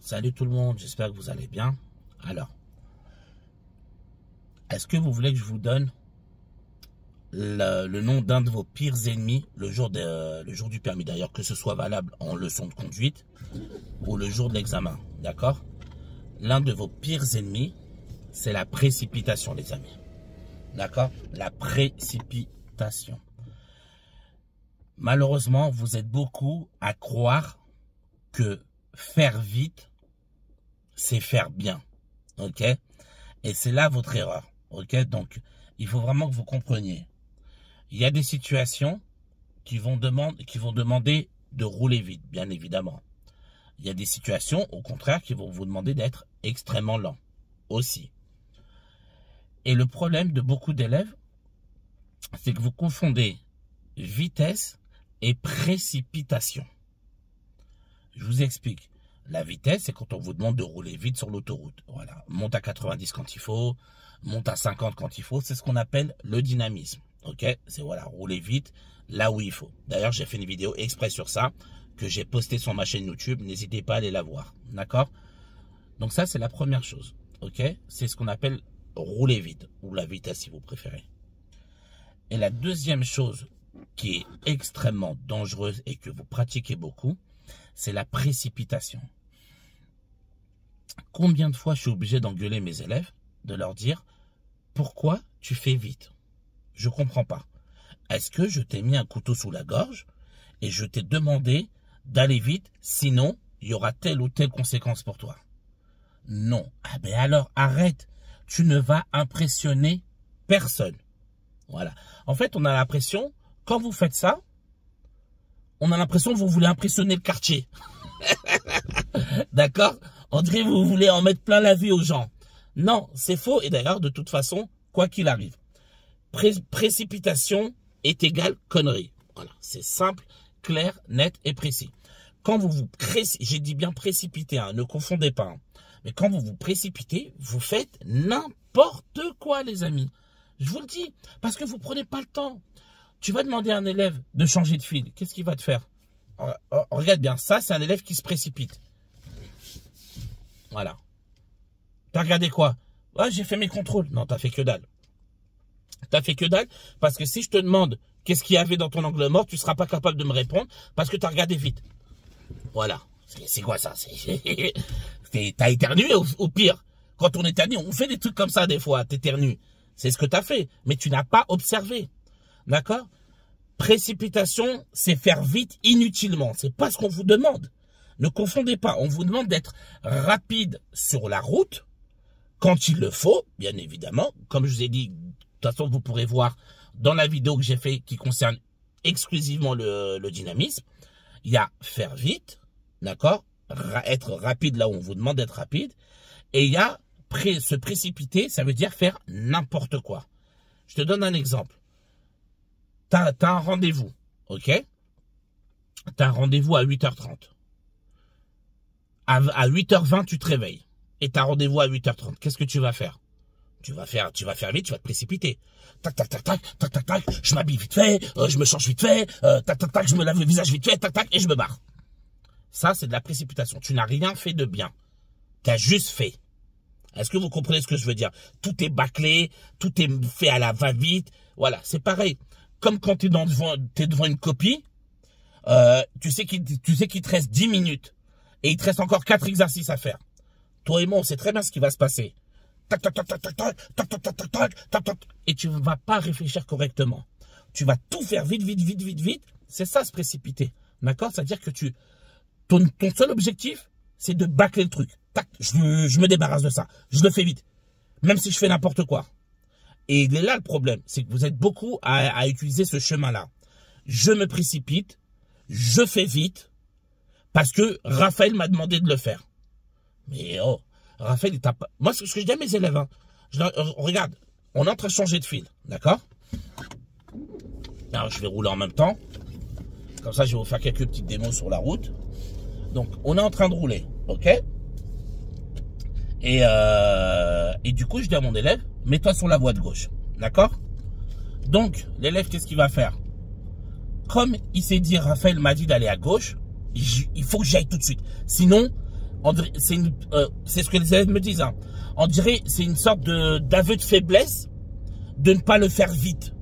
Salut tout le monde, j'espère que vous allez bien. Alors, est-ce que vous voulez que je vous donne le nom d'un de vos pires ennemis le jour du permis, d'ailleurs, que ce soit valable en leçon de conduite ou le jour de l'examen, d'accord? L'un de vos pires ennemis, c'est la précipitation, les amis. D'accord? La précipitation. Malheureusement, vous êtes beaucoup à croire que faire vite, c'est faire bien. Ok? Et c'est là votre erreur. Ok? Donc, il faut vraiment que vous compreniez. Il y a des situations qui vont demander de rouler vite, bien évidemment. Il y a des situations, au contraire, qui vont vous demander d'être extrêmement lent aussi. Et le problème de beaucoup d'élèves, c'est que vous confondez vitesse et précipitation. Je vous explique. La vitesse, c'est quand on vous demande de rouler vite sur l'autoroute. Voilà. Monte à 90 quand il faut, monte à 50 quand il faut. C'est ce qu'on appelle le dynamisme. Ok? C'est voilà, rouler vite là où il faut. D'ailleurs, j'ai fait une vidéo exprès sur ça, que j'ai postée sur ma chaîne YouTube. N'hésitez pas à aller la voir. D'accord? Donc ça, c'est la première chose. Ok? C'est ce qu'on appelle rouler vite, ou la vitesse si vous préférez. Et la deuxième chose qui est extrêmement dangereuse et que vous pratiquez beaucoup, c'est la précipitation. Combien de fois je suis obligé d'engueuler mes élèves, de leur dire « Pourquoi tu fais vite ?» Je ne comprends pas. Est-ce que je t'ai mis un couteau sous la gorge et je t'ai demandé d'aller vite, sinon il y aura telle ou telle conséquence pour toi? Non. Ah ben alors arrête, tu ne vas impressionner personne. Voilà. En fait, on a l'impression, quand vous faites ça, on a l'impression que vous voulez impressionner le quartier. D'accord? On dirait que vous voulez en mettre plein la vue aux gens. Non, c'est faux. Et d'ailleurs, de toute façon, quoi qu'il arrive, précipitation est égale connerie. Voilà, c'est simple, clair, net et précis. Quand vous vous précipitez, j'ai dit bien précipiter, hein, ne confondez pas. Hein. Mais quand vous vous précipitez, vous faites n'importe quoi, les amis. Je vous le dis, parce que vous ne prenez pas le temps. Tu vas demander à un élève de changer de fil. Qu'est-ce qu'il va te faire? Regarde bien, ça, c'est un élève qui se précipite. Voilà. T'as regardé quoi? Ouais, j'ai fait mes contrôles. Non, t'as fait que dalle. T'as fait que dalle parce que si je te demande qu'est-ce qu'il y avait dans ton angle mort, tu ne seras pas capable de me répondre parce que tu as regardé vite. Voilà. C'est quoi ça? T'as éternué au pire. Quand on éternue, on fait des trucs comme ça des fois, t'éternues. C'est ce que tu as fait, mais tu n'as pas observé. D'accord? Précipitation, c'est faire vite inutilement. C'est pas ce qu'on vous demande. Ne confondez pas. On vous demande d'être rapide sur la route, quand il le faut, bien évidemment. Comme je vous ai dit, de toute façon, vous pourrez voir dans la vidéo que j'ai fait qui concerne exclusivement le dynamisme. Il y a faire vite, d'accord? Être rapide là où on vous demande d'être rapide. Et il y a se précipiter, ça veut dire faire n'importe quoi. Je te donne un exemple. T'as un rendez-vous, ok? T'as un rendez-vous à 8h30. À 8h20, tu te réveilles. Et t'as rendez-vous à 8h30. Qu'est-ce que tu vas faire? Tu vas faire vite, tu vas te précipiter. Tac, tac, tac, tac, tac, tac, tac, je m'habille vite fait, je me change vite fait, tac, tac, tac, je me lave le visage vite fait, tac, tac, et je me barre. Ça, c'est de la précipitation. Tu n'as rien fait de bien. Tu as juste fait. Est-ce que vous comprenez ce que je veux dire? Tout est bâclé, tout est fait à la va-vite. Voilà, c'est pareil. Comme quand tu es devant une copie, tu sais qu'il te reste 10 minutes et il te reste encore 4 exercices à faire. Toi et moi, on sait très bien ce qui va se passer. Tac, tac, tac, tac, tac, tac, tac, tac, tac, tac, tac, tac, et tu ne vas pas réfléchir correctement. Tu vas tout faire vite, vite, vite, vite, vite. C'est ça, se précipiter. D'accord? C'est-à-dire que ton seul objectif, c'est de bâcler le truc. Tac, je me débarrasse de ça. Je le fais vite. Même si je fais n'importe quoi. Et il est là le problème. C'est que vous êtes beaucoup à utiliser ce chemin-là. Je me précipite. Je fais vite. Parce que Raphaël m'a demandé de le faire. Mais oh, Raphaël, il t'a pas... Moi, ce que je dis à mes élèves, hein, regarde, on est en train de changer de fil. D'accord? Alors, je vais rouler en même temps. Comme ça, je vais vous faire quelques petites démos sur la route. Donc, on est en train de rouler. OK? Et du coup, je dis à mon élève, mets-toi sur la voie de gauche. D'accord? Donc, l'élève, qu'est-ce qu'il va faire? Comme il s'est dit, Raphaël m'a dit d'aller à gauche, il faut que j'aille tout de suite. Sinon, c'est ce que les élèves me disent. Hein. On dirait c'est une sorte d'aveu de faiblesse de ne pas le faire vite.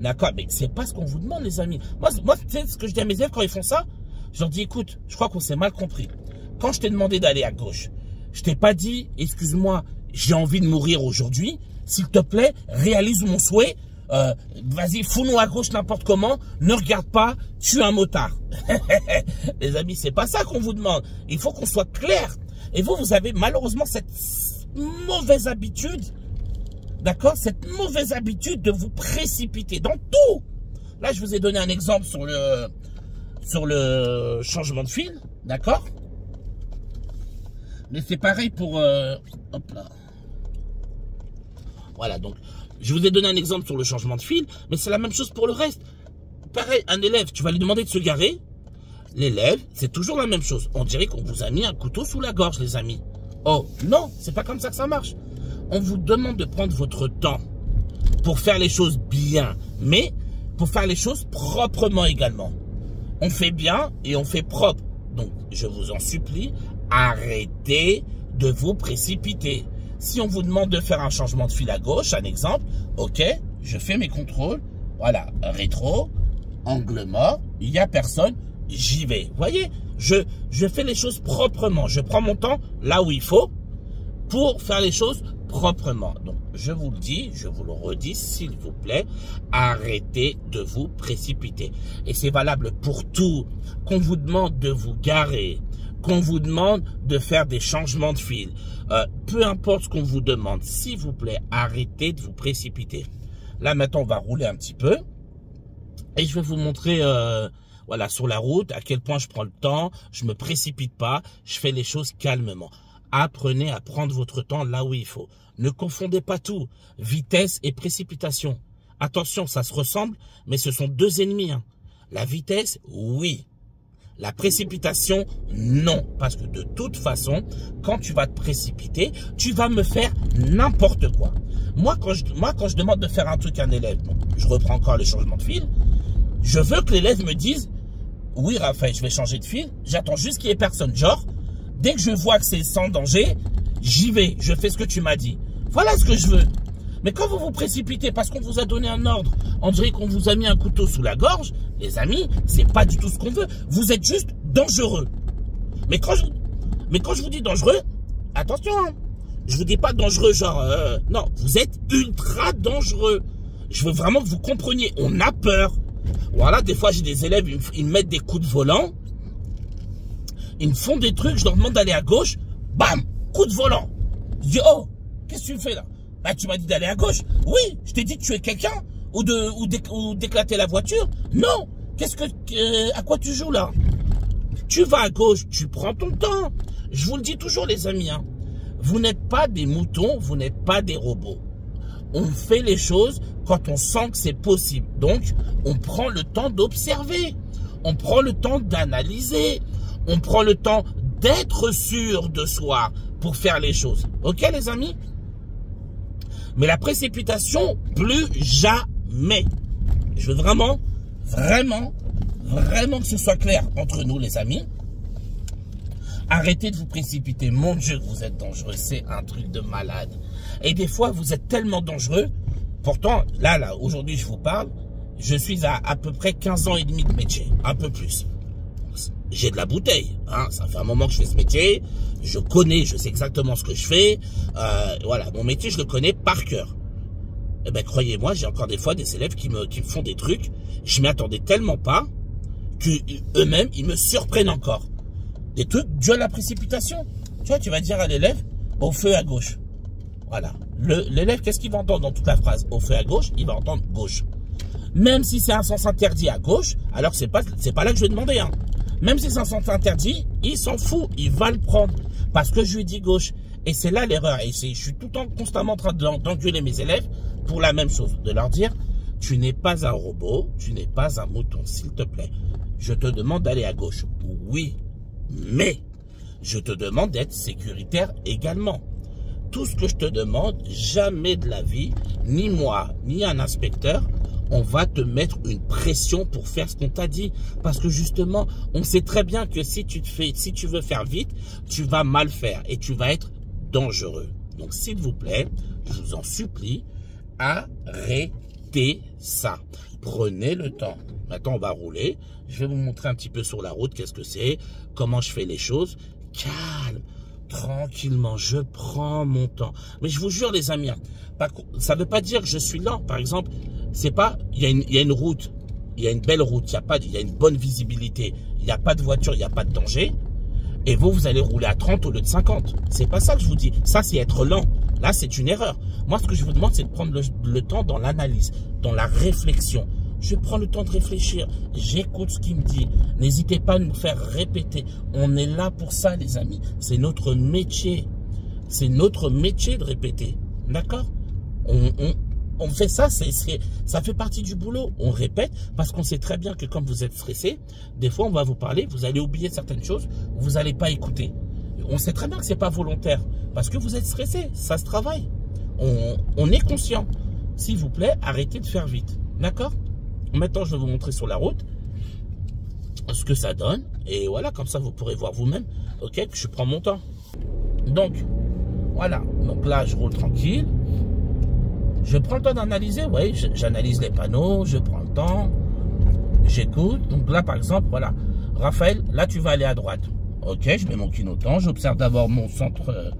D'accord? Mais c'est pas ce qu'on vous demande, les amis. Moi tu sais ce que je dis à mes élèves quand ils font ça? Je leur dis, écoute, je crois qu'on s'est mal compris. Quand je t'ai demandé d'aller à gauche, je t'ai pas dit, excuse-moi, j'ai envie de mourir aujourd'hui. S'il te plaît, réalise mon souhait. Vas-y, fous-nous à gauche n'importe comment. Ne regarde pas, tue un motard. Les amis, c'est pas ça qu'on vous demande. Il faut qu'on soit clair. Et vous avez malheureusement cette mauvaise habitude, d'accord, cette mauvaise habitude de vous précipiter dans tout. Là, je vous ai donné un exemple sur le changement de fil, d'accord. Mais c'est pareil pour... hop là. Voilà, donc, je vous ai donné un exemple sur le changement de fil, mais c'est la même chose pour le reste. Pareil, un élève, tu vas lui demander de se garer. L'élève, c'est toujours la même chose. On dirait qu'on vous a mis un couteau sous la gorge, les amis. Oh, non, c'est pas comme ça que ça marche. On vous demande de prendre votre temps pour faire les choses bien, mais pour faire les choses proprement également. On fait bien et on fait propre. Donc, je vous en supplie, arrêtez de vous précipiter. Si on vous demande de faire un changement de fil à gauche, un exemple, ok, je fais mes contrôles, voilà, rétro, angle mort, il n'y a personne, j'y vais. Vous voyez, je fais les choses proprement, je prends mon temps là où il faut pour faire les choses proprement. Donc, je vous le dis, je vous le redis, s'il vous plaît, arrêtez de vous précipiter. Et c'est valable pour tout, qu'on vous demande de vous garer, qu'on vous demande de faire des changements de fil, peu importe ce qu'on vous demande, s'il vous plaît, arrêtez de vous précipiter. Là, maintenant, on va rouler un petit peu et je vais vous montrer, voilà, sur la route, à quel point je prends le temps, je me précipite pas, je fais les choses calmement. Apprenez à prendre votre temps là où il faut. Ne confondez pas tout, vitesse et précipitation. Attention, ça se ressemble, mais ce sont deux ennemis. Hein. La vitesse, oui. La précipitation, non. Parce que de toute façon, quand tu vas te précipiter, tu vas me faire n'importe quoi. Moi, quand je demande de faire un truc à un élève, donc je reprends encore le changement de fil, je veux que l'élève me dise, oui Raphaël, je vais changer de fil, j'attends juste qu'il n'y ait personne. Genre, dès que je vois que c'est sans danger, j'y vais, je fais ce que tu m'as dit. Voilà ce que je veux. Mais quand vous vous précipitez parce qu'on vous a donné un ordre, on dirait qu'on vous a mis un couteau sous la gorge, les amis, c'est pas du tout ce qu'on veut. Vous êtes juste dangereux. Mais quand je vous dis dangereux, attention, hein, je vous dis pas dangereux genre, non, vous êtes ultra dangereux. Je veux vraiment que vous compreniez, on a peur. Voilà, des fois j'ai des élèves, ils me mettent des coups de volant, ils me font des trucs, je leur demande d'aller à gauche, bam, coup de volant. Je dis, oh, qu'est-ce que tu fais là? Bah, tu m'as dit d'aller à gauche. Oui, je t'ai dit de tuer quelqu'un ou d'éclater la voiture. Non, à quoi tu joues là? Tu vas à gauche, tu prends ton temps. Je vous le dis toujours, les amis, hein. Vous n'êtes pas des moutons, vous n'êtes pas des robots. On fait les choses quand on sent que c'est possible. Donc, on prend le temps d'observer. On prend le temps d'analyser. On prend le temps d'être sûr de soi pour faire les choses. Ok, les amis? Mais la précipitation, plus jamais. Je veux vraiment que ce soit clair entre nous, les amis. Arrêtez de vous précipiter. Mon Dieu, vous êtes dangereux. C'est un truc de malade. Et des fois, vous êtes tellement dangereux. Pourtant, là, aujourd'hui, je vous parle. Je suis à peu près 15 ans et demi de métier. Un peu plus. J'ai de la bouteille. Hein. Ça fait un moment que je fais ce métier. Je sais exactement ce que je fais. Voilà, mon métier, je le connais par cœur. Eh ben, croyez-moi, j'ai encore des fois des élèves qui me font des trucs. Je m'y attendais tellement pas qu'eux-mêmes, ils me surprennent encore. Des trucs dus à la précipitation. Tu vois, tu vas dire à l'élève, au feu à gauche. Voilà. L'élève, qu'est-ce qu'il va entendre dans toute la phrase? Au feu à gauche, il va entendre gauche. Même si c'est un sens interdit à gauche, alors c'est pas là que je vais demander, hein. Même si c'est un sens interdit, il s'en fout, il va le prendre. Parce que je lui dis gauche. Et c'est là l'erreur. Et je suis tout le temps constamment en train d'engueuler mes élèves pour la même chose. De leur dire, tu n'es pas un robot, tu n'es pas un mouton, s'il te plaît. Je te demande d'aller à gauche. Oui, mais je te demande d'être sécuritaire également. Tout ce que je te demande, jamais de la vie, ni moi, ni un inspecteur, on va te mettre une pression pour faire ce qu'on t'a dit. Parce que justement, on sait très bien que si tu veux faire vite, tu vas mal faire et tu vas être dangereux. Donc, s'il vous plaît, je vous en supplie, arrêtez ça. Prenez le temps. Maintenant, on va rouler. Je vais vous montrer un petit peu sur la route qu'est-ce que c'est, comment je fais les choses. Calme, tranquillement, je prends mon temps. Mais je vous jure, les amis, ça ne veut pas dire que je suis lent. Par exemple, c'est pas, il y a une route, il y a une belle route, il y a une bonne visibilité, il n'y a pas de voiture, il n'y a pas de danger. Et vous allez rouler à 30 au lieu de 50. C'est pas ça que je vous dis. Ça, c'est être lent. Là, c'est une erreur. Moi, ce que je vous demande, c'est de prendre le temps dans l'analyse, dans la réflexion. Je prends le temps de réfléchir. J'écoute ce qu'il me dit. N'hésitez pas à nous faire répéter. On est là pour ça, les amis. C'est notre métier. C'est notre métier de répéter. D'accord? On fait ça, ça fait partie du boulot. On répète parce qu'on sait très bien que quand vous êtes stressé, des fois on va vous parler, vous allez oublier certaines choses, vous n'allez pas écouter. On sait très bien que c'est pas volontaire parce que vous êtes stressé, ça se travaille. On est conscient. S'il vous plaît, arrêtez de faire vite. D'accord? Maintenant, je vais vous montrer sur la route ce que ça donne. Et voilà, comme ça, vous pourrez voir vous-même. Ok, que je prends mon temps. Donc, voilà. Donc là, je roule tranquille. Je prends le temps d'analyser, oui, j'analyse les panneaux, je prends le temps, j'écoute. Donc là, par exemple, voilà, Raphaël, là, tu vas aller à droite. Ok, je mets mon clignotant, j'observe d'abord mon centre,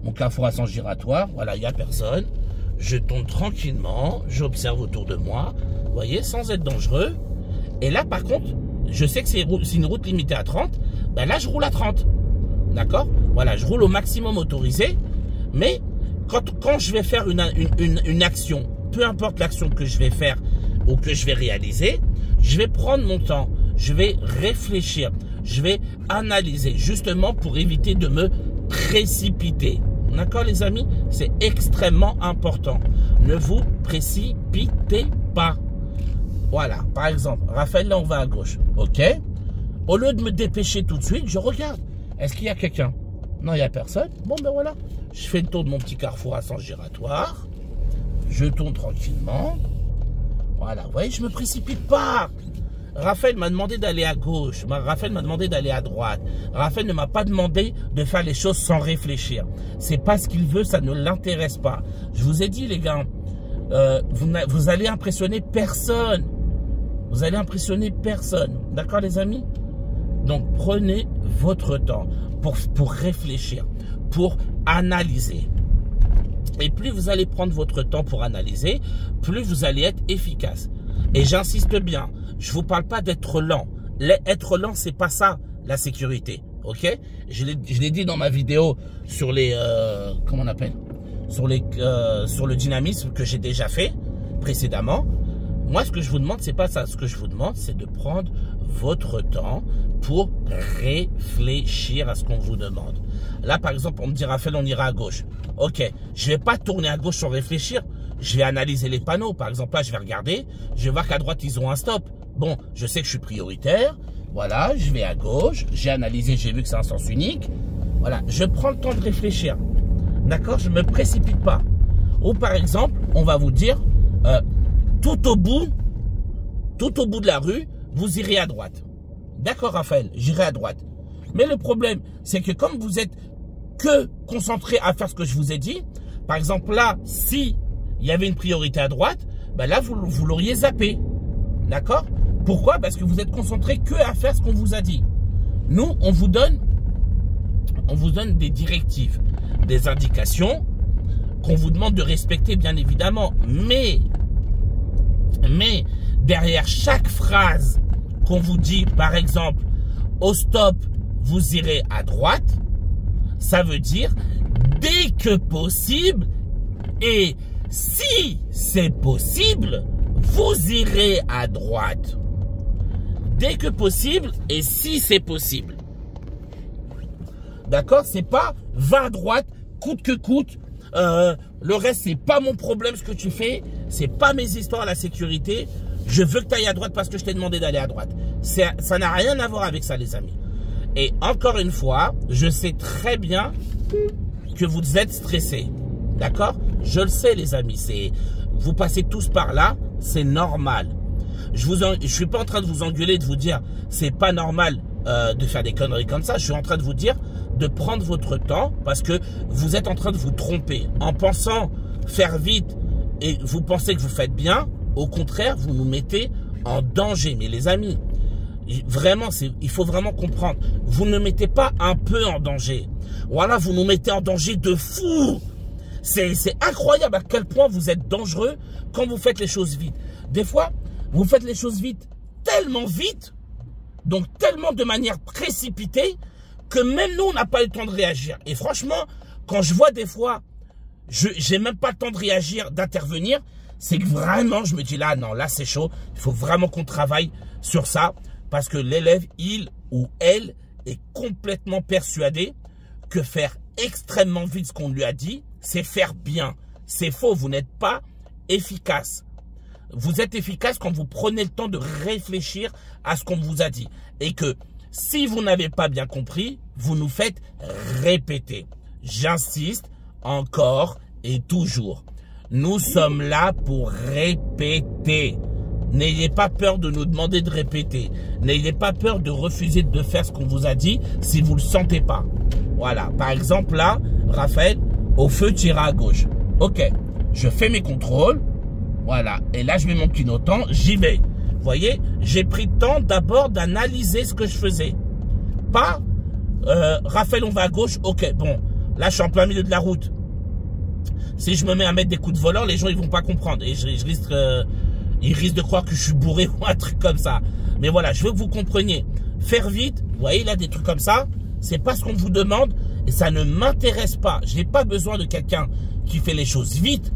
mon carrefour à sens giratoire. Voilà, il n'y a personne. Je tourne tranquillement, j'observe autour de moi, vous voyez, sans être dangereux. Et là, par contre, je sais que c'est une route limitée à 30. Ben là, je roule à 30. D'accord? Voilà, je roule au maximum autorisé, mais quand je vais faire une action, peu importe l'action que je vais faire ou que je vais réaliser, je vais prendre mon temps, je vais réfléchir, je vais analyser, justement pour éviter de me précipiter. D'accord, les amis? C'est extrêmement important. Ne vous précipitez pas. Voilà, par exemple, Raphaël, là, on va à gauche. Ok? Au lieu de me dépêcher tout de suite, je regarde. Est-ce qu'il y a quelqu'un? Non, il n'y a personne. Bon, ben voilà. Je fais le tour de mon petit carrefour à sens giratoire. Je tourne tranquillement. Voilà, vous voyez, je ne me précipite pas. Raphaël m'a demandé d'aller à gauche. Raphaël m'a demandé d'aller à droite. Raphaël ne m'a pas demandé de faire les choses sans réfléchir. C'est pas ce qu'il veut, ça ne l'intéresse pas. Je vous ai dit, les gars, vous allez impressionner personne. Vous allez impressionner personne. D'accord, les amis? Donc, prenez votre temps pour réfléchir, pour analyser. Et plus vous allez prendre votre temps pour analyser, plus vous allez être efficace. Et j'insiste bien, je ne vous parle pas d'être lent. Être lent, c'est pas ça, la sécurité. Ok? Je l'ai dit dans ma vidéo sur les... comment on appelle? Sur le dynamisme que j'ai déjà fait précédemment. Moi, ce que je vous demande, c'est pas ça. Ce que je vous demande, c'est de prendre votre temps pour réfléchir à ce qu'on vous demande. Là, par exemple, on me dit, Raphaël, on ira à gauche. Ok, je vais pas tourner à gauche sans réfléchir. Je vais analyser les panneaux. Par exemple, là, je vais regarder. Je vais voir qu'à droite, ils ont un stop. Bon, je sais que je suis prioritaire. Voilà, je vais à gauche. J'ai analysé, j'ai vu que c'est un sens unique. Voilà, je prends le temps de réfléchir. D'accord? Je ne me précipite pas. Ou par exemple, on va vous dire... tout au bout de la rue, vous irez à droite. D'accord, Raphaël, j'irai à droite. Mais le problème, c'est que comme vous êtes que concentré à faire ce que je vous ai dit, par exemple là, si il y avait une priorité à droite, ben là, vous l'auriez zappé. D'accord? Pourquoi? Parce que vous êtes concentré que à faire ce qu'on vous a dit. Nous, on vous donne des directives, des indications qu'on vous demande de respecter, bien évidemment. Mais derrière chaque phrase qu'on vous dit, par exemple, au stop, vous irez à droite, ça veut dire dès que possible et si c'est possible, vous irez à droite. Dès que possible et si c'est possible. D'accord? C'est pas va à droite, coûte que coûte. Le reste, c'est pas mon problème ce que tu fais. C'est pas mes histoires, la sécurité. Je veux que tu ailles à droite parce que je t'ai demandé d'aller à droite. Ça n'a rien à voir avec ça, les amis. Et encore une fois, je sais très bien que vous êtes stressés. D'accord? Je le sais, les amis. vous passez tous par là, c'est normal. Je suis pas en train de vous engueuler, de vous dire c'est pas normal de faire des conneries comme ça. Je suis en train de vous dire de prendre votre temps parce que vous êtes en train de vous tromper. En pensant faire vite et vous pensez que vous faites bien, au contraire, vous nous mettez en danger. Mais les amis, vraiment, il faut vraiment comprendre. Vous ne mettez pas un peu en danger. Voilà, vous nous mettez en danger de fou. C'est incroyable à quel point vous êtes dangereux quand vous faites les choses vite. Des fois, vous faites les choses vite, donc tellement de manière précipitée, que même nous, on n'a pas eu le temps de réagir. Et franchement, quand je vois des fois, j'ai même pas le temps de réagir, d'intervenir, c'est que vraiment, je me dis là, non, là c'est chaud, il faut vraiment qu'on travaille sur ça, parce que l'élève, il ou elle, est complètement persuadé que faire extrêmement vite ce qu'on lui a dit, c'est faire bien. C'est faux, vous n'êtes pas efficace. Vous êtes efficace quand vous prenez le temps de réfléchir à ce qu'on vous a dit. Et que si vous n'avez pas bien compris, vous nous faites répéter. J'insiste encore et toujours. Nous sommes là pour répéter. N'ayez pas peur de nous demander de répéter. N'ayez pas peur de refuser de faire ce qu'on vous a dit si vous ne le sentez pas. Voilà. Par exemple, là, Raphaël, au feu, tu iras à gauche. Ok. Je fais mes contrôles. Voilà. Et là, je mets mon clignotant. J'y vais. Vous voyez, j'ai pris le temps d'abord d'analyser ce que je faisais. Pas, Raphaël, on va à gauche. Ok. Bon. Là, je suis en plein milieu de la route. Si je me mets à mettre des coups de volant, les gens, ils vont pas comprendre. Et je risque... ils risquent de croire que je suis bourré ou un truc comme ça. Mais voilà, je veux que vous compreniez. Faire vite, vous voyez là, des trucs comme ça, c'est pas ce qu'on vous demande et ça ne m'intéresse pas. Je n'ai pas besoin de quelqu'un qui fait les choses vite.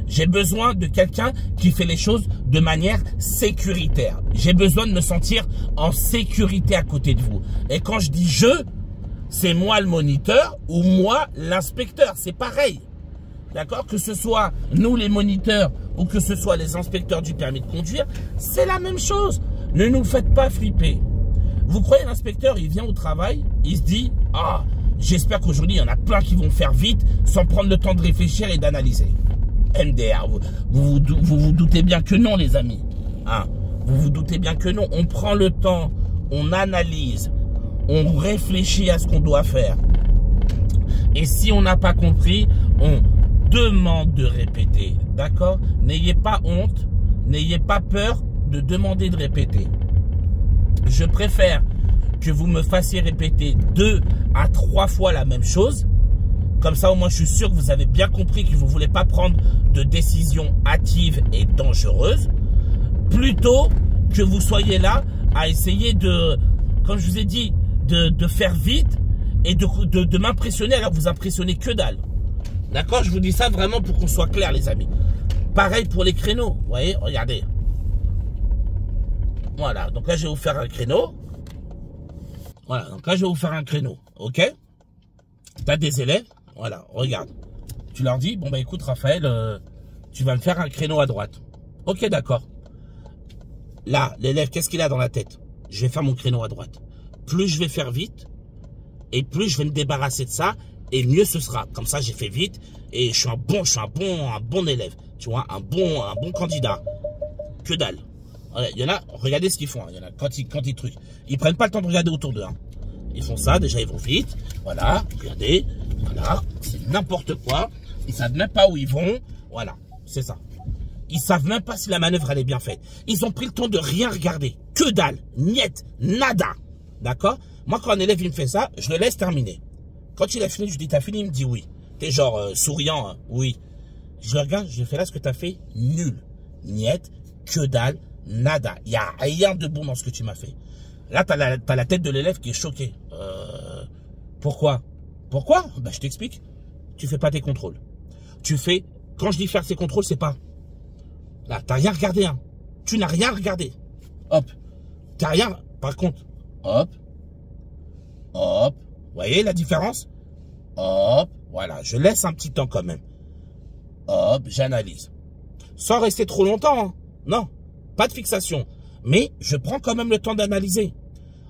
J'ai besoin de quelqu'un qui fait les choses de manière sécuritaire. J'ai besoin de me sentir en sécurité à côté de vous. Et quand je dis je, c'est moi le moniteur ou moi l'inspecteur. C'est pareil. D'accord? Que ce soit nous les moniteurs ou que ce soit les inspecteurs du permis de conduire, c'est la même chose. Ne nous faites pas flipper. Vous croyez l'inspecteur, il vient au travail, il se dit « Ah, j'espère qu'aujourd'hui, il y en a plein qui vont faire vite sans prendre le temps de réfléchir et d'analyser. » MDR, vous vous doutez bien que non, les amis. Hein? Vous vous doutez bien que non. On prend le temps, on analyse, on réfléchit à ce qu'on doit faire. Et si on n'a pas compris, on demande de répéter, d'accord? N'ayez pas honte, n'ayez pas peur de demander de répéter. Je préfère que vous me fassiez répéter 2 à 3 fois la même chose. Comme ça, au moins, je suis sûr que vous avez bien compris que vous ne voulez pas prendre de décisions hâtives et dangereuses. Plutôt que vous soyez là à essayer de, comme je vous ai dit, de faire vite et de m'impressionner alors que vous impressionnez que dalle. D'accord? Je vous dis ça vraiment pour qu'on soit clair, les amis. Pareil pour les créneaux. Vous voyez? Regardez. Voilà. Donc là, je vais vous faire un créneau. Voilà. Donc là, je vais vous faire un créneau. OK? Tu as des élèves. Voilà. Regarde. Tu leur dis, bon, bah écoute, Raphaël, tu vas me faire un créneau à droite. OK, d'accord. Là, l'élève, qu'est-ce qu'il a dans la tête? Je vais faire mon créneau à droite. Plus je vais faire vite, et plus je vais me débarrasser de ça, et mieux ce sera. Comme ça, j'ai fait vite et je suis un bon élève. Tu vois, un bon candidat. Que dalle. Il y en a, regardez ce qu'ils font. Il y en a quand ils truquent. Ils prennent pas le temps de regarder autour d'eux. Hein. Ils font ça, déjà ils vont vite. Voilà, regardez. Voilà, c'est n'importe quoi. Ils savent même pas où ils vont. Voilà, c'est ça. Ils savent même pas si la manœuvre elle est bien faite. Ils ont pris le temps de rien regarder. Que dalle, niet, nada. D'accord? Moi, quand un élève il me fait ça, je le laisse terminer. Quand il a fini, je lui dis, t'as fini? Il me dit oui. T'es genre souriant, hein? Oui. Je le regarde, je lui fais là ce que t'as fait, nul. Niet, que dalle, nada. Il n'y a rien de bon dans ce que tu m'as fait. Là, t'as la tête de l'élève qui est choqué. Pourquoi? Pourquoi? Ben, je t'explique. Tu fais pas tes contrôles. Tu fais, quand je dis faire ses contrôles, c'est pas. Là, t'as rien regardé, hein. Tu n'as rien regardé. Hop. T'as rien. Par contre, hop. Hop. Vous voyez la différence? Hop, voilà, je laisse un petit temps quand même. Hop, j'analyse. Sans rester trop longtemps, hein. Non, pas de fixation. Mais je prends quand même le temps d'analyser.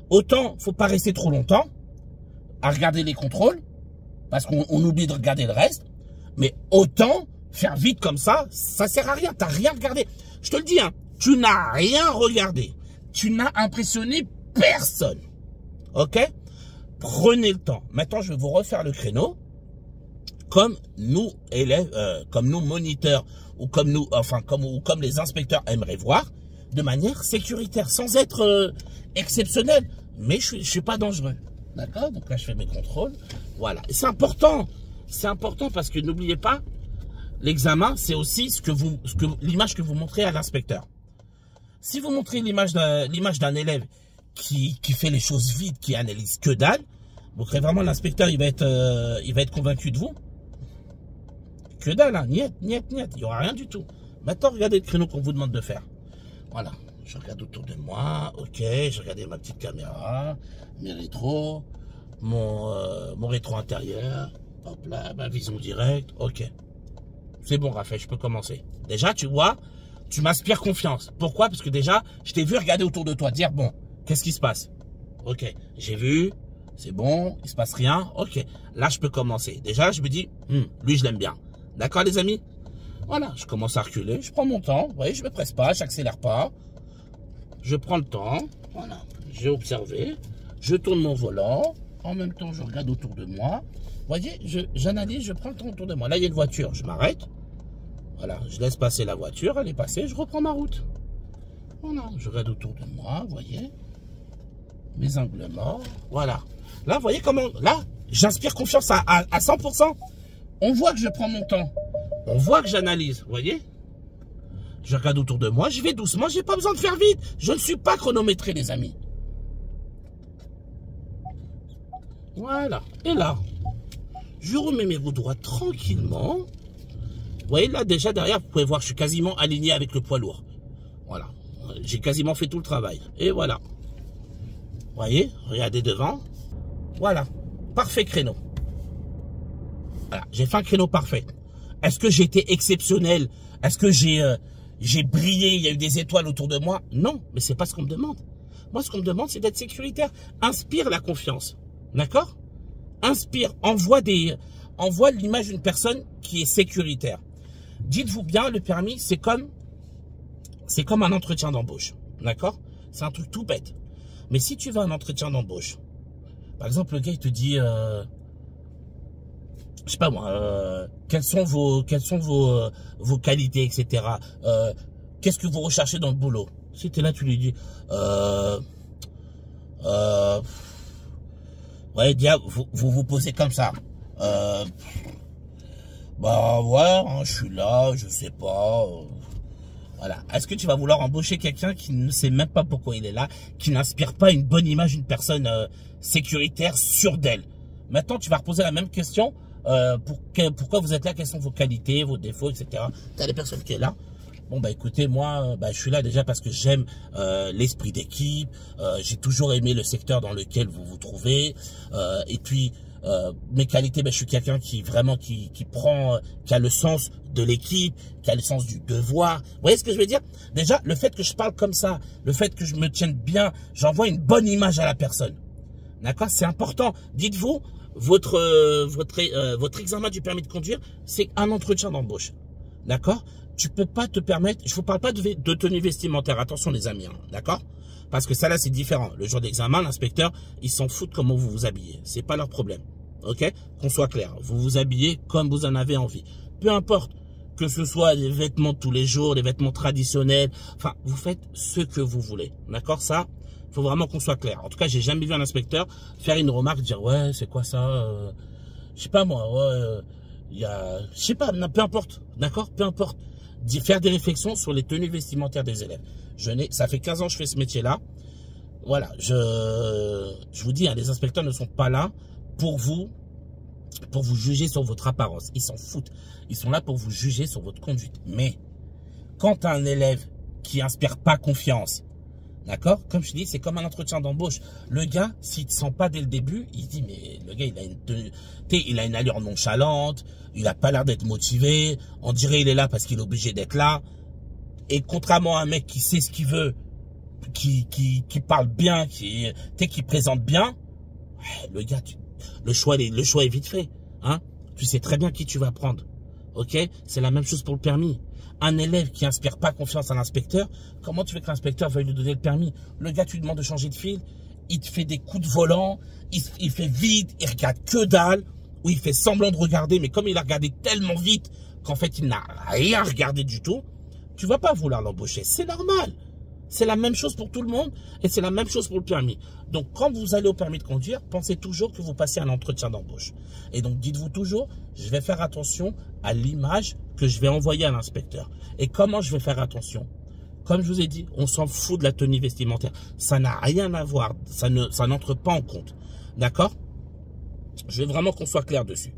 Autant, faut pas rester trop longtemps à regarder les contrôles, parce qu'on oublie de regarder le reste. Mais autant, Faire vite comme ça sert à rien. T'as rien regardé. Je te le dis, hein, tu n'as rien regardé. Tu n'as impressionné personne. Ok? Prenez le temps. Maintenant, je vais vous refaire le créneau. Comme nous, élèves, comme nous, moniteurs, ou comme nous, enfin, comme les inspecteurs aimeraient voir, de manière sécuritaire, sans être exceptionnel. Mais je suis pas dangereux. D'accord? Donc là, je fais mes contrôles. Voilà. Et c'est important. C'est important parce que n'oubliez pas, l'examen, c'est aussi l'image que vous montrez à l'inspecteur. Si vous montrez l'image d'un élève qui fait les choses vite, qui analyse que dalle, vous créez vraiment l'inspecteur, il va être convaincu de vous. Que dalle, hein. Niet, niet, niet. Il n'y aura rien du tout. Maintenant, regardez le créneau qu'on vous demande de faire. Voilà. Je regarde autour de moi. Ok. Je regarde ma petite caméra, mes rétros, mon rétro intérieur. Hop là, ma vision directe. Ok. C'est bon, Raphaël, je peux commencer. Déjà, tu vois, tu m'inspires confiance. Pourquoi? Parce que déjà, je t'ai vu regarder autour de toi, dire, bon, qu'est-ce qui se passe? Ok, j'ai vu, c'est bon, il se passe rien. Ok, là, je peux commencer. Déjà, je me dis, lui, je l'aime bien. D'accord, les amis? Voilà, je commence à reculer, je prends mon temps. Vous voyez, je me presse pas, j'accélère pas. Je prends le temps. Voilà, j'ai observé. Je tourne mon volant. En même temps, je regarde autour de moi. Vous voyez, j'analyse, je prends le temps autour de moi. Là, il y a une voiture, je m'arrête. Voilà, je laisse passer la voiture, elle est passée, je reprends ma route. Voilà, je regarde autour de moi, vous voyez. Mes angles morts, voilà. Là, vous voyez comment, là, j'inspire confiance à 100%. On voit que je prends mon temps. On voit que j'analyse, vous voyez. Je regarde autour de moi, je vais doucement, j'ai pas besoin de faire vite. Je ne suis pas chronométré, les amis. Voilà, et là, je remets mes roues droites tranquillement. Vous voyez, là, déjà, derrière, vous pouvez voir, je suis quasiment aligné avec le poids lourd. Voilà. J'ai quasiment fait tout le travail. Et voilà. Vous voyez, regardez devant. Voilà. Parfait créneau. Voilà. J'ai fait un créneau parfait. Est-ce que j'ai été exceptionnel? Est-ce que j'ai brillé? Il y a eu des étoiles autour de moi? Non, mais c'est pas ce qu'on me demande. Moi, ce qu'on me demande, c'est d'être sécuritaire. Inspire la confiance. D'accord? Inspire. Envoie l'image d'une personne qui est sécuritaire. Dites-vous bien, le permis, c'est comme un entretien d'embauche. D'accord? C'est un truc tout bête. Mais si tu vas à un entretien d'embauche, par exemple, le gars, il te dit, je sais pas moi, quelles sont vos qualités, etc. Qu'est-ce que vous recherchez dans le boulot? Si tu es là, tu lui dis, ouais, diable, vous posez comme ça. Bah ouais, hein, je suis là, je sais pas. Voilà. Est-ce que tu vas vouloir embaucher quelqu'un qui ne sait même pas pourquoi il est là, qui n'inspire pas une bonne image d'une personne sécuritaire, sûre d'elle? Maintenant, tu vas reposer la même question. Pourquoi vous êtes là? Quelles sont vos qualités, vos défauts, etc. Tu as des personnes qui sont là. Bon, bah écoutez, moi, je suis là déjà parce que j'aime l'esprit d'équipe. J'ai toujours aimé le secteur dans lequel vous vous trouvez. Et puis, mes qualités, je suis quelqu'un qui vraiment qui a le sens de l'équipe, qui a le sens du devoir. Vous voyez ce que je veux dire? Déjà, le fait que je parle comme ça, le fait que je me tienne bien, j'envoie une bonne image à la personne. D'accord? C'est important. Dites-vous, votre examen du permis de conduire, c'est un entretien d'embauche. D'accord? Tu peux pas te permettre, je vous parle pas de tenue vestimentaire, attention les amis, hein, d'accord? Parce que ça là c'est différent. Le jour d'examen, l'inspecteur, ils s'en foutent comment vous vous habillez. C'est pas leur problème. Ok? Qu'on soit clair. Vous vous habillez comme vous en avez envie. Peu importe que ce soit les vêtements de tous les jours, les vêtements traditionnels. Enfin, vous faites ce que vous voulez. D'accord? Ça, faut vraiment qu'on soit clair. En tout cas, j'ai jamais vu un inspecteur faire une remarque, dire ouais, c'est quoi ça? Je sais pas moi. Ouais, je sais pas. Peu importe. D'accord? Peu importe. Faire des réflexions sur les tenues vestimentaires des élèves. Ça fait 15 ans que je fais ce métier-là. Voilà, je vous dis, hein, les inspecteurs ne sont pas là pour vous juger sur votre apparence. Ils s'en foutent. Ils sont là pour vous juger sur votre conduite. Mais quand tu as un élève qui inspire pas confiance, d'accord? Comme je dis, c'est comme un entretien d'embauche. Le gars, s'il ne te sent pas dès le début, il se dit, mais le gars, il a une allure nonchalante, il a pas l'air d'être motivé, on dirait il est là parce qu'il est obligé d'être là. Et contrairement à un mec qui sait ce qu'il veut, qui parle bien, qui présente bien, le gars, le choix est vite fait. Hein? Tu sais très bien qui tu vas prendre. Ok? C'est la même chose pour le permis. Un élève qui inspire pas confiance à l'inspecteur, comment tu veux que l'inspecteur veuille lui donner le permis? Le gars, tu lui demandes de changer de fil, il te fait des coups de volant, il fait vite, il regarde que dalle, ou il fait semblant de regarder, mais comme il a regardé tellement vite qu'en fait il n'a rien regardé du tout, tu vas pas vouloir l'embaucher. C'est normal. C'est la même chose pour tout le monde et c'est la même chose pour le permis. Donc, quand vous allez au permis de conduire, pensez toujours que vous passez un entretien d'embauche. Et donc, dites-vous toujours, je vais faire attention à l'image que je vais envoyer à l'inspecteur. Et comment je vais faire attention? Comme je vous ai dit, on s'en fout de la tenue vestimentaire. Ça n'a rien à voir. Ça n'entre pas en compte. D'accord? Je veux vraiment qu'on soit clair dessus.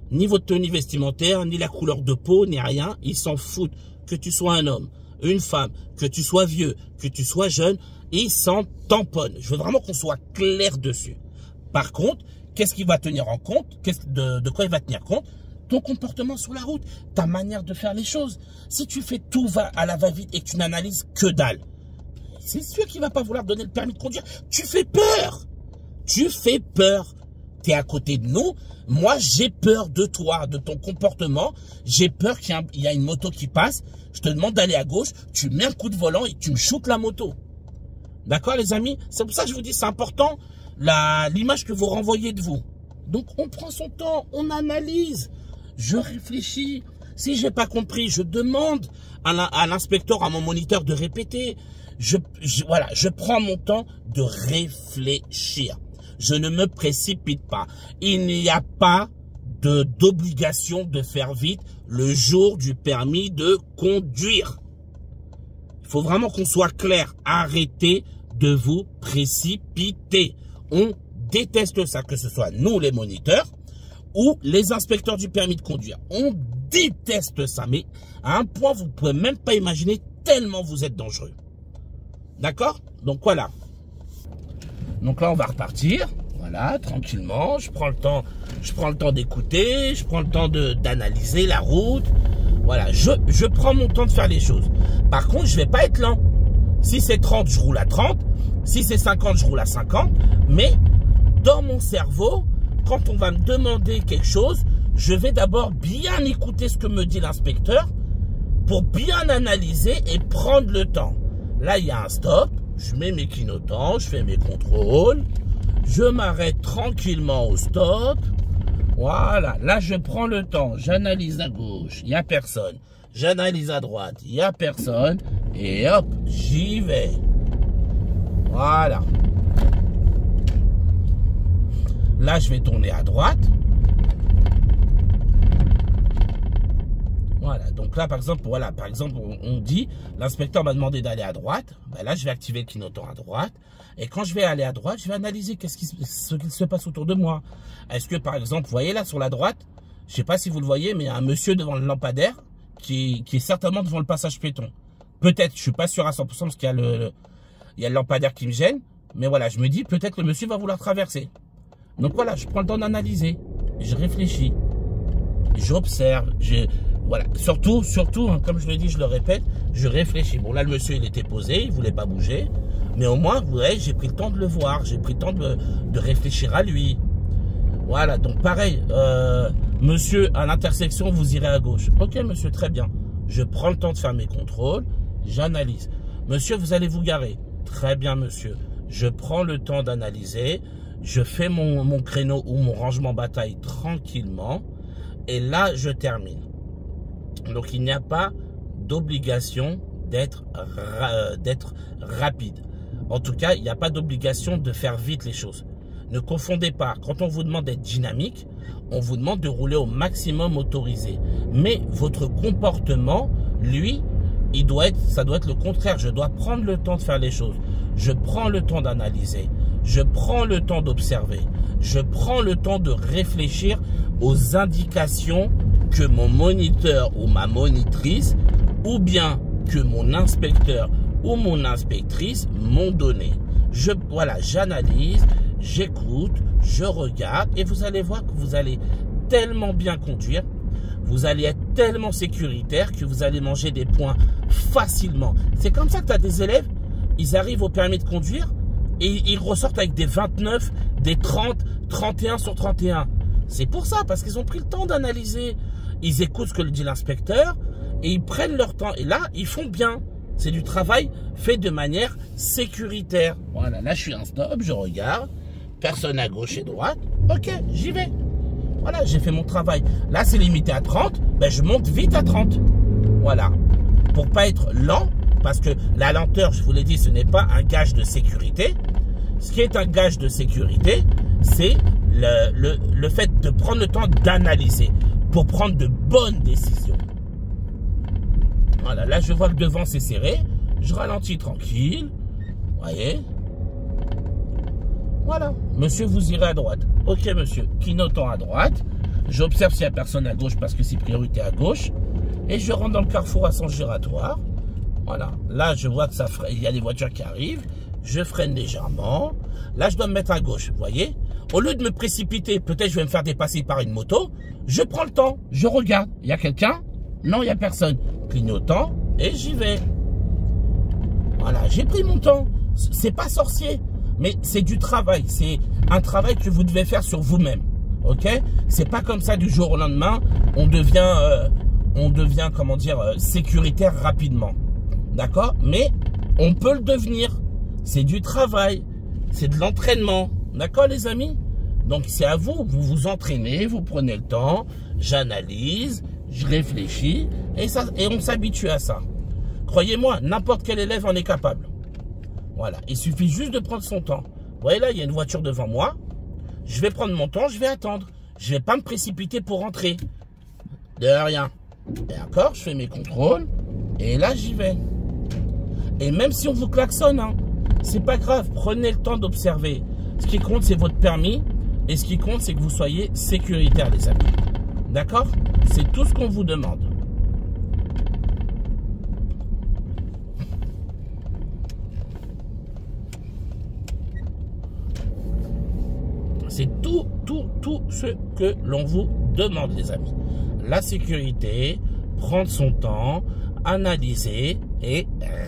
Ni votre tenue vestimentaire, ni la couleur de peau, ni rien. Ils s'en foutent que tu sois un homme, une femme, que tu sois vieux, que tu sois jeune, ils s'en tamponnent. Je veux vraiment qu'on soit clair dessus. Par contre, qu'est-ce qu'il va tenir en compte? De quoi il va tenir compte? Ton comportement sur la route, ta manière de faire les choses. Si tu fais tout à la va-vite et que tu n'analyses que dalle, c'est sûr qu'il ne va pas vouloir donner le permis de conduire. Tu fais peur. Tu fais peur. Tu es à côté de nous. Moi, j'ai peur de toi, de ton comportement. J'ai peur qu'il y a une moto qui passe. Je te demande d'aller à gauche. Tu mets un coup de volant et tu me shootes la moto. D'accord, les amis? C'est pour ça que je vous dis, c'est important, l'image que vous renvoyez de vous. Donc, on prend son temps, on analyse. Je réfléchis. Si j'ai pas compris, je demande à l'inspecteur, à mon moniteur de répéter. Voilà, je prends mon temps de réfléchir. Je ne me précipite pas. Il n'y a pas d'obligation de faire vite le jour du permis de conduire. Il faut vraiment qu'on soit clair. Arrêtez de vous précipiter. On déteste ça, que ce soit nous les moniteurs ou les inspecteurs du permis de conduire. On déteste ça, mais à un point vous ne pouvez même pas imaginer tellement vous êtes dangereux. D'accord? Donc voilà. Donc là, on va repartir. Voilà, tranquillement. Je prends le temps d'écouter. Je prends le temps d'analyser la route. Voilà, je prends mon temps de faire les choses. Par contre, je vais pas être lent. Si c'est 30, je roule à 30. Si c'est 50, je roule à 50. Mais dans mon cerveau, quand on va me demander quelque chose, je vais d'abord bien écouter ce que me dit l'inspecteur pour bien analyser et prendre le temps. Là, il y a un stop. Je mets mes clignotants, je fais mes contrôles. Je m'arrête tranquillement au stop. Voilà, là je prends le temps. J'analyse à gauche, il n'y a personne. J'analyse à droite, il n'y a personne. Et hop, j'y vais. Voilà. Là, je vais tourner à droite. Voilà, donc là, par exemple, on dit, l'inspecteur m'a demandé d'aller à droite. Ben là, je vais activer le clignotant à droite. Et quand je vais aller à droite, je vais analyser ce qu'il se passe autour de moi. Est-ce que, par exemple, vous voyez là, sur la droite, je ne sais pas si vous le voyez, mais il y a un monsieur devant le lampadaire qui est certainement devant le passage piéton. Peut-être, je ne suis pas sûr à 100% parce qu'il y a le lampadaire qui me gêne. Mais voilà, je me dis, peut-être le monsieur va vouloir traverser. Donc voilà, je prends le temps d'analyser. Je réfléchis. J'observe. Voilà, surtout, hein, comme je le dis, je le répète, je réfléchis. Bon, là, le monsieur, il était posé, il voulait pas bouger. Mais au moins, vous voyez, j'ai pris le temps de le voir. J'ai pris le temps de réfléchir à lui. Voilà, donc pareil, monsieur, à l'intersection, vous irez à gauche. Ok, monsieur, très bien. Je prends le temps de faire mes contrôles, j'analyse. Monsieur, vous allez vous garer. Très bien, monsieur. Je prends le temps d'analyser. Je fais mon créneau ou mon rangement bataille tranquillement. Et là, je termine. Donc, il n'y a pas d'obligation d'être rapide. En tout cas, il n'y a pas d'obligation de faire vite les choses. Ne confondez pas. Quand on vous demande d'être dynamique, on vous demande de rouler au maximum autorisé. Mais votre comportement, lui, ça doit être le contraire. Je dois prendre le temps de faire les choses. Je prends le temps d'analyser. Je prends le temps d'observer. Je prends le temps de réfléchir aux indications que mon moniteur ou ma monitrice ou bien que mon inspecteur ou mon inspectrice m'ont donné. Voilà, j'analyse, j'écoute, je regarde et vous allez voir que vous allez tellement bien conduire, vous allez être tellement sécuritaire que vous allez manger des points facilement. C'est comme ça que tu as des élèves, ils arrivent au permis de conduire et ils ressortent avec des 29, des 30, 31 sur 31. C'est pour ça, parce qu'ils ont pris le temps d'analyser. ils écoutent ce que dit l'inspecteur et ils prennent leur temps. Et là, ils font bien. C'est du travail fait de manière sécuritaire. Voilà, là, je suis un stop, je regarde. Personne à gauche et droite. Ok, j'y vais. Voilà, j'ai fait mon travail. Là, c'est limité à 30. Ben, je monte vite à 30. Voilà. Pour pas être lent, parce que la lenteur, je vous l'ai dit, ce n'est pas un gage de sécurité. Ce qui est un gage de sécurité, c'est le fait de prendre le temps d'analyser pour prendre de bonnes décisions. Voilà, là, je vois que devant, c'est serré. Je ralentis tranquille. Vous voyez? Voilà. Monsieur, vous irez à droite. Ok, monsieur. Clignotant à droite. J'observe s'il n'y a personne à gauche parce que c'est priorité à gauche. Et je rentre dans le carrefour à sens giratoire. Voilà. Là, je vois que il y a des voitures qui arrivent. Je freine légèrement. Là, je dois me mettre à gauche. Vous voyez? Au lieu de me précipiter, peut-être je vais me faire dépasser par une moto. Je prends le temps. Je regarde. Il y a quelqu'un? Non, il n'y a personne. Clignotant et j'y vais. Voilà, j'ai pris mon temps. C'est pas sorcier, mais c'est du travail. C'est un travail que vous devez faire sur vous-même. Ok? C'est pas comme ça du jour au lendemain, on devient comment dire, sécuritaire rapidement. D'accord? Mais on peut le devenir. C'est du travail. C'est de l'entraînement. D'accord, les amis? Donc, c'est à vous. Vous vous entraînez, vous prenez le temps. J'analyse, je réfléchis et on s'habitue à ça. Croyez-moi, n'importe quel élève en est capable. Voilà, il suffit juste de prendre son temps. Vous voyez là, il y a une voiture devant moi. Je vais prendre mon temps, je vais attendre. Je ne vais pas me précipiter pour rentrer. De rien. D'accord, je fais mes contrôles et là, j'y vais. Et même si on vous klaxonne, hein, c'est pas grave, prenez le temps d'observer. Ce qui compte, c'est votre permis et ce qui compte, c'est que vous soyez sécuritaire, les amis. D'accord? C'est tout ce qu'on vous demande. C'est tout ce que l'on vous demande, les amis. La sécurité, prendre son temps, analyser et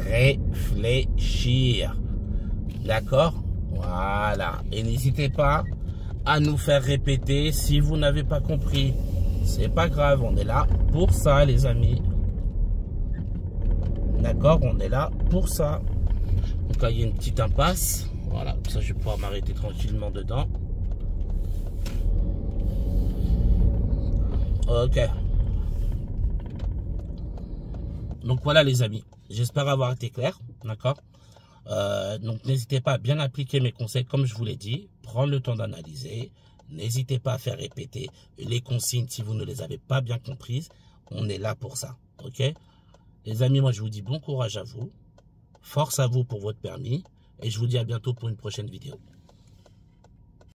réfléchir. D'accord? Voilà. Et n'hésitez pas à nous faire répéter si vous n'avez pas compris. C'est pas grave, on est là pour ça, les amis. D'accord? On est là pour ça. Donc là, il y a une petite impasse. Voilà, ça je vais pouvoir m'arrêter tranquillement dedans. Ok. Donc voilà, les amis. J'espère avoir été clair. D'accord? Donc n'hésitez pas à bien appliquer mes conseils comme je vous l'ai dit. Prendre le temps d'analyser. N'hésitez pas à faire répéter les consignes si vous ne les avez pas bien comprises. On est là pour ça. Ok? Les amis, moi je vous dis bon courage à vous. Force à vous pour votre permis. Et je vous dis à bientôt pour une prochaine vidéo.